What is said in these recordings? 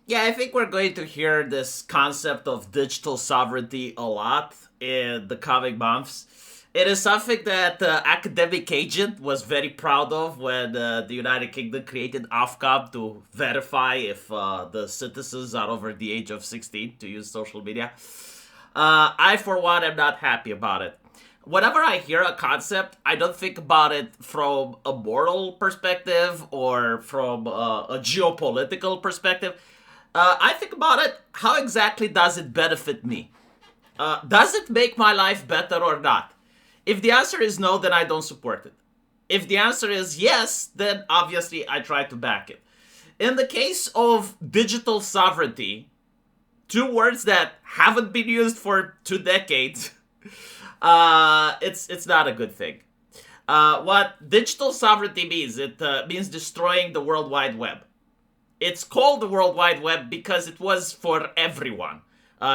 Yeah, I think we're going to hear this concept of digital sovereignty a lot in the coming months. It is something that Academic Agent was very proud of when the United Kingdom created Ofcom to verify if the citizens are over the age of 16 to use social media. I, for one, am not happy about it. Whenever I hear a concept, I don't think about it from a moral perspective or from a geopolitical perspective. I think about it, how exactly does it benefit me? Does it make my life better or not? If the answer is no, then I don't support it. If the answer is yes, then obviously I try to back it. In the case of digital sovereignty, two words that haven't been used for 2 decades, it's not a good thing. What digital sovereignty means, it means destroying the World Wide Web. It's called the World Wide Web because it was for everyone.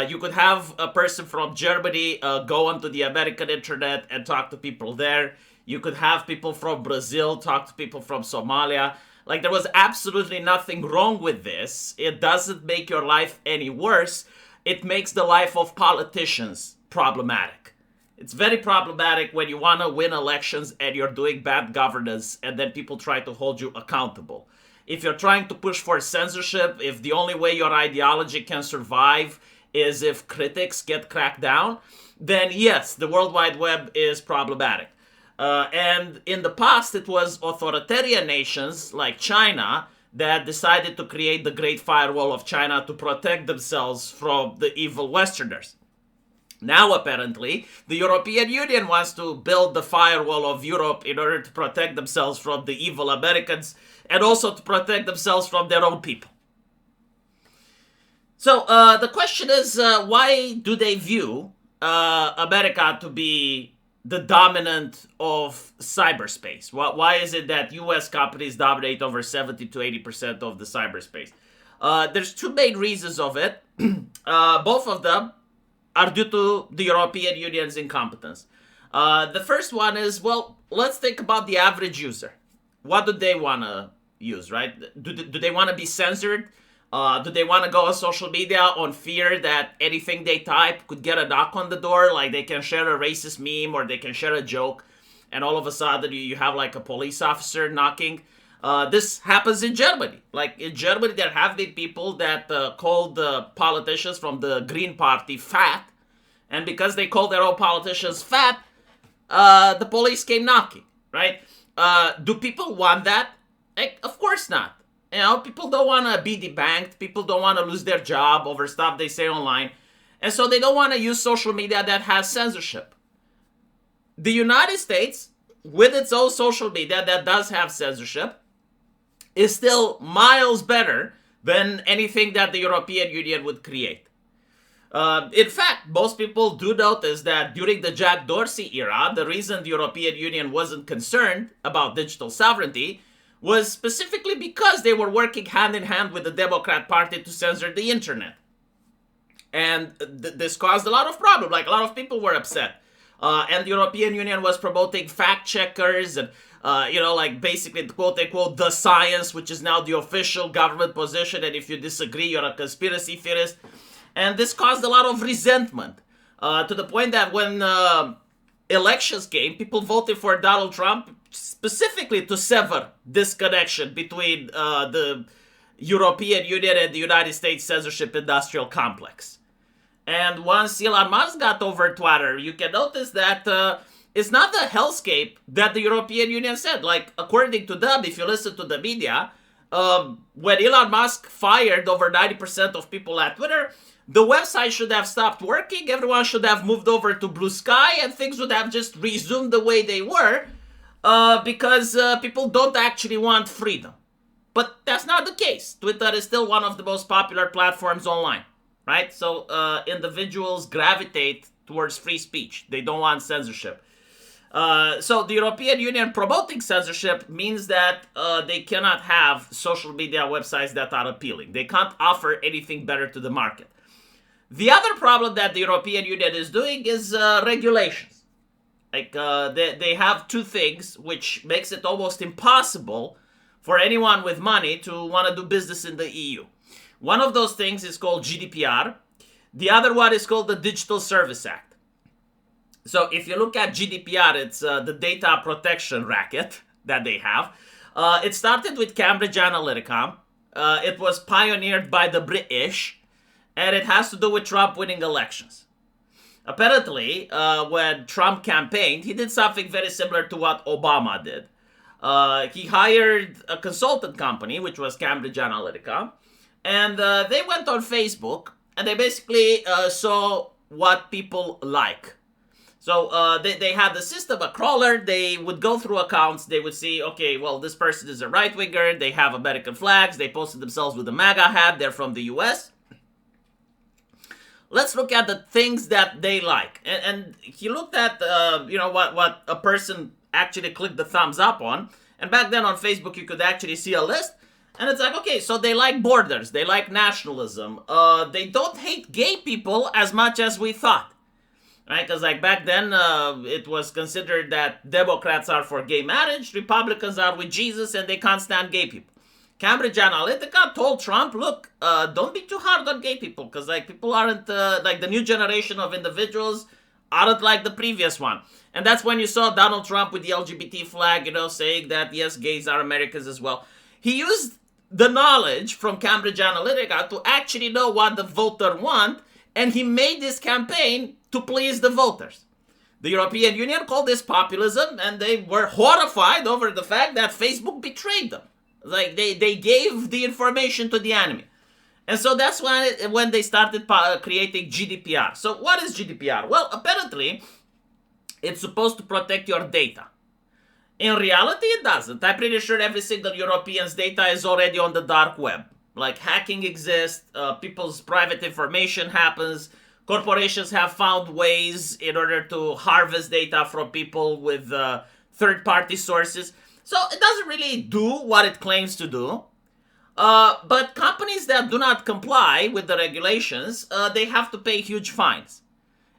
You could have a person from Germany go onto the American internet and talk to people there. You could have people from Brazil talk to people from Somalia. Like, there was absolutely nothing wrong with this. It doesn't make your life any worse. It makes the life of politicians problematic. It's very problematic when you want to win elections and you're doing bad governance and then people try to hold you accountable. If you're trying to push for censorship, if the only way your ideology can survive is if critics get cracked down, then yes, the World Wide Web is problematic. And in the past, it was authoritarian nations like China that decided to create the Great Firewall of China to protect themselves from the evil Westerners. Now, apparently, the European Union wants to build the firewall of Europe in order to protect themselves from the evil Americans and also to protect themselves from their own people. So the question is, why do they view America to be the dominant of cyberspace? Why is it that U.S. companies dominate over 70 to 80% of the cyberspace? There's two main reasons of it. Both of them are due to the European Union's incompetence. The first one is, well, let's think about the average user. What do they want to use, right? Do they want to be censored? Do they want to go on social media on fear that anything they type could get a knock on the door? Like, they can share a racist meme or they can share a joke, and all of a sudden you have like a police officer knocking. This happens in Germany. Like, in Germany, there have been people that called the politicians from the Green Party fat, and because they called their own politicians fat, the police came knocking, right? Do people want that? Like, of course not. You know, people don't want to be debanked. People don't want to lose their job over stuff they say online. And so they don't want to use social media that has censorship. The United States, with its own social media that does have censorship, is still miles better than anything that the European Union would create. In fact, most people do notice that during the Jack Dorsey era, the reason the European Union wasn't concerned about digital sovereignty was specifically because they were working hand in hand with the Democrat Party to censor the internet. And this caused a lot of problems. Like, a lot of people were upset. And the European Union was promoting fact checkers and, like, basically, quote unquote, the science, which is now the official government position. And if you disagree, you're a conspiracy theorist. And this caused a lot of resentment, to the point that when elections came, people voted for Donald Trump specifically to sever this connection between the European Union and the United States censorship industrial complex. And once Elon Musk got over Twitter, you can notice that it's not the hellscape that the European Union said. Like, according to them, if you listen to the media, when Elon Musk fired over 90% of people at Twitter, the website should have stopped working, everyone should have moved over to Blue Sky, and things would have just resumed the way they were, because people don't actually want freedom. But that's not the case. Twitter is still one of the most popular platforms online, right? So individuals gravitate towards free speech. They don't want censorship. So the European Union promoting censorship means that they cannot have social media websites that are appealing. They can't offer anything better to the market. The other problem that the European Union is doing is regulations. Like, they have two things, which makes it almost impossible for anyone with money to want to do business in the EU. One of those things is called GDPR. The other one is called the Digital Service Act. So if you look at GDPR, it's the data protection racket that they have. It started with Cambridge Analytica. It was pioneered by the British, and it has to do with Trump winning elections. Apparently, when Trump campaigned, he did something very similar to what Obama did. He hired a consultant company, which was Cambridge Analytica, and they went on Facebook, and they basically saw what people like. So they had the system, a crawler. They would go through accounts. They would see, okay, well, this person is a right-winger. They have American flags. They posted themselves with a MAGA hat. They're from the U.S. Let's look at the things that they like. And he looked at, what a person actually clicked the thumbs up on. And back then on Facebook, you could actually see a list. And it's like, okay, so they like borders. They like nationalism. They don't hate gay people as much as we thought. Right? Because like back then, it was considered that Democrats are for gay marriage. Republicans are with Jesus and they can't stand gay people. Cambridge Analytica told Trump, look, don't be too hard on gay people, because like people aren't like the new generation of individuals aren't like the previous one. And that's when you saw Donald Trump with the LGBT flag, saying that yes, gays are Americans as well. He used the knowledge from Cambridge Analytica to actually know what the voter want, and he made this campaign to please the voters. The European Union called this populism, and they were horrified over the fact that Facebook betrayed them. Like, they gave the information to the enemy. And so that's when they started creating GDPR. So what is GDPR? Well, apparently, it's supposed to protect your data. In reality, it doesn't. I'm pretty sure every single European's data is already on the dark web. Like, hacking exists, people's private information happens, corporations have found ways in order to harvest data from people with third-party sources. So it doesn't really do what it claims to do. But companies that do not comply with the regulations, they have to pay huge fines.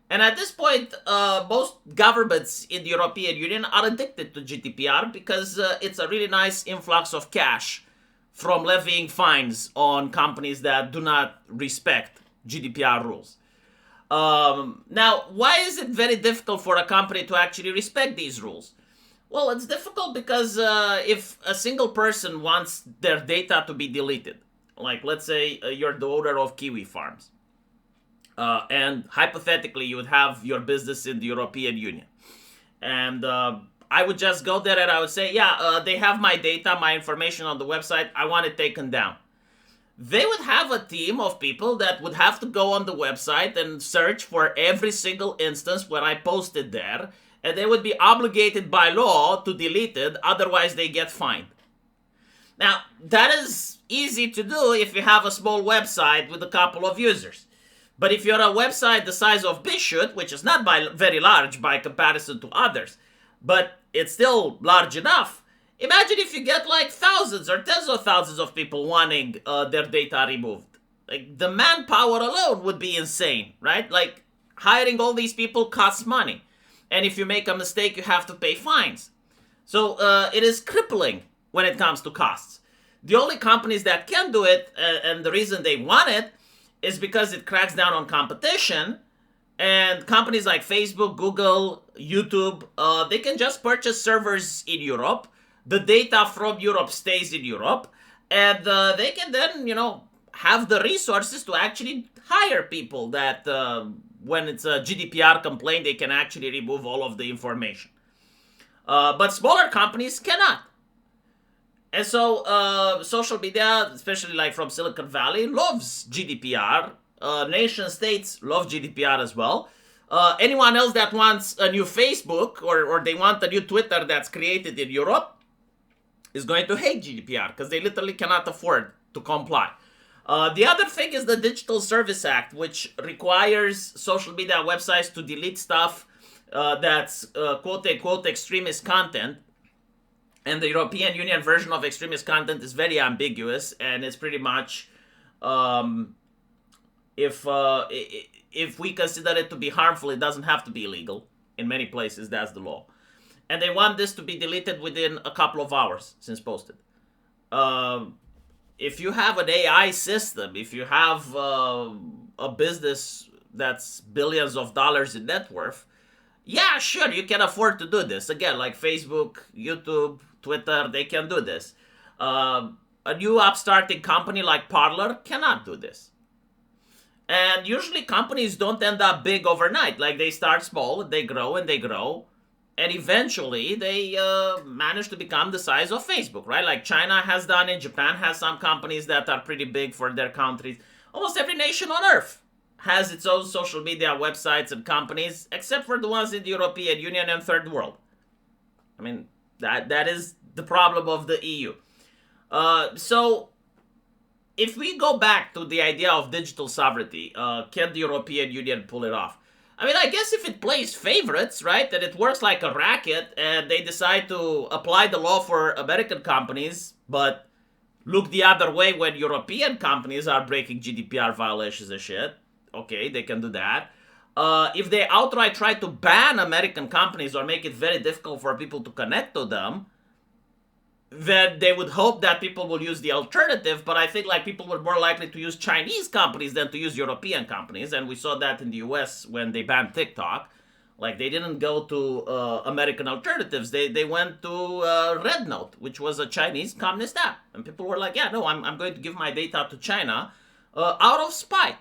And at this point, most governments in the European Union are addicted to GDPR because it's a really nice influx of cash from levying fines on companies that do not respect GDPR rules. Now, why is it very difficult for a company to actually respect these rules? Well, it's difficult because if a single person wants their data to be deleted, like let's say you're the owner of Kiwi Farms, and hypothetically you would have your business in the European Union, and I would just go there and I would say, they have my data, my information on the website, I want it taken down. They would have a team of people that would have to go on the website and search for every single instance where I posted there, and they would be obligated by law to delete it, otherwise they get fined. Now, that is easy to do if you have a small website with a couple of users. But if you're a website the size of Bishop, which is not very large by comparison to others, but it's still large enough, imagine if you get like thousands or tens of thousands of people wanting their data removed. Like, the manpower alone would be insane, right? Like, hiring all these people costs money. And if you make a mistake, you have to pay fines. So it is crippling when it comes to costs. The only companies that can do it, and the reason they want it, is because it cracks down on competition. And companies like Facebook, Google, YouTube, they can just purchase servers in Europe. The data from Europe stays in Europe. And they can then, have the resources to actually hire people that... when it's a GDPR complaint, they can actually remove all of the information. But smaller companies cannot. And so social media, especially like from Silicon Valley, loves GDPR. Nation states love GDPR as well. Anyone else that wants a new Facebook or they want a new Twitter that's created in Europe is going to hate GDPR because they literally cannot afford to comply. The other thing is the Digital Service Act, which requires social media websites to delete stuff that's quote-unquote extremist content. And the European Union version of extremist content is very ambiguous, and it's pretty much if we consider it to be harmful, it doesn't have to be illegal. In many places, that's the law. And they want this to be deleted within a couple of hours since posted. if you have an AI system, if you have a business that's billions of dollars in net worth, yeah, sure, you can afford to do this. Again, like Facebook, YouTube, Twitter, they can do this. A new upstarting company like Parler cannot do this. And usually companies don't end up big overnight. Like they start small, they grow and they grow. And eventually they manage to become the size of Facebook, right? Like China has done it, Japan has some companies that are pretty big for their countries. Almost every nation on earth has its own social media websites and companies, except for the ones in the European Union and Third World. I mean, that is the problem of the EU. So, if we go back to the idea of digital sovereignty, can the European Union pull it off? I mean, I guess if it plays favorites, right, and it works like a racket, and they decide to apply the law for American companies, but look the other way when European companies are breaking GDPR violations and shit, okay, they can do that. If they outright try to ban American companies or make it very difficult for people to connect to them, then they would hope that people will use the alternative, but I think like people were more likely to use Chinese companies than to use European companies, and we saw that in the US when they banned TikTok. Like they didn't go to American alternatives, they went to Red Note, which was a Chinese communist app, and people were like, yeah, no, I'm going to give my data to China out of spite.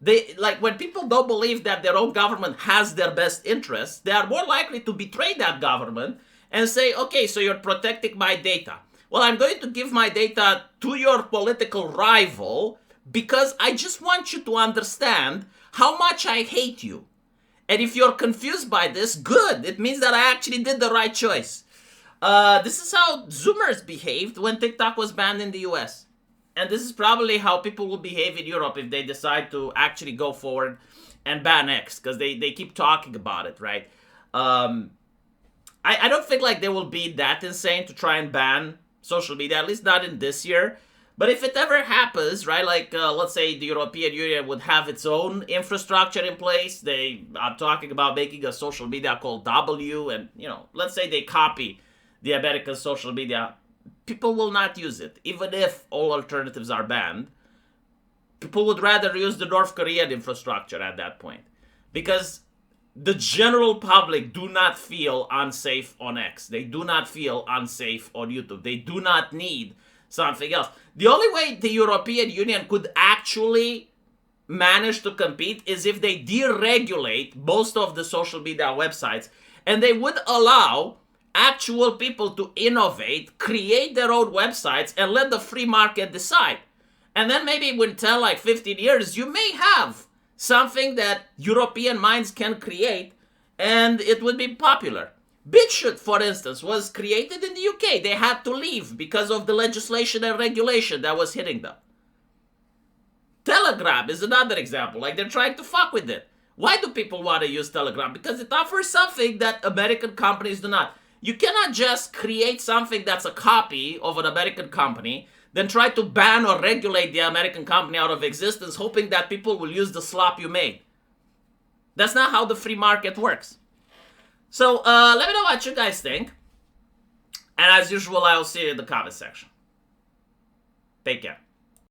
They, like, when people don't believe that their own government has their best interests, they are more likely to betray that government and say, okay, so you're protecting my data. Well, I'm going to give my data to your political rival because I just want you to understand how much I hate you. And if you're confused by this, good. It means that I actually did the right choice. This is how Zoomers behaved when TikTok was banned in the US. And this is probably how people will behave in Europe if they decide to actually go forward and ban X, because they keep talking about it, right? I don't think like they will be that insane to try and ban social media, at least not in this year. But if it ever happens, right, like let's say the European Union would have its own infrastructure in place. They are talking about making a social media called W, and, you know, let's say they copy the American social media. People will not use it, even if all alternatives are banned. People would rather use the North Korean infrastructure at that point, because the general public do not feel unsafe on X. They do not feel unsafe on YouTube. They do not need something else. The only way the European Union could actually manage to compete is if they deregulate most of the social media websites, and they would allow actual people to innovate, create their own websites, and let the free market decide. And then maybe in 10, like 15 years, you may have something that European minds can create, and it would be popular. BitChute, for instance, was created in the UK. They had to leave because of the legislation and regulation that was hitting them. Telegram is another example. Like, they're trying to fuck with it. Why do people want to use Telegram? Because it offers something that American companies do not. You cannot just create something that's a copy of an American company, then try to ban or regulate the American company out of existence, hoping that people will use the slop you made. That's not how the free market works. So let me know what you guys think. And as usual, I will see you in the comment section. Take care.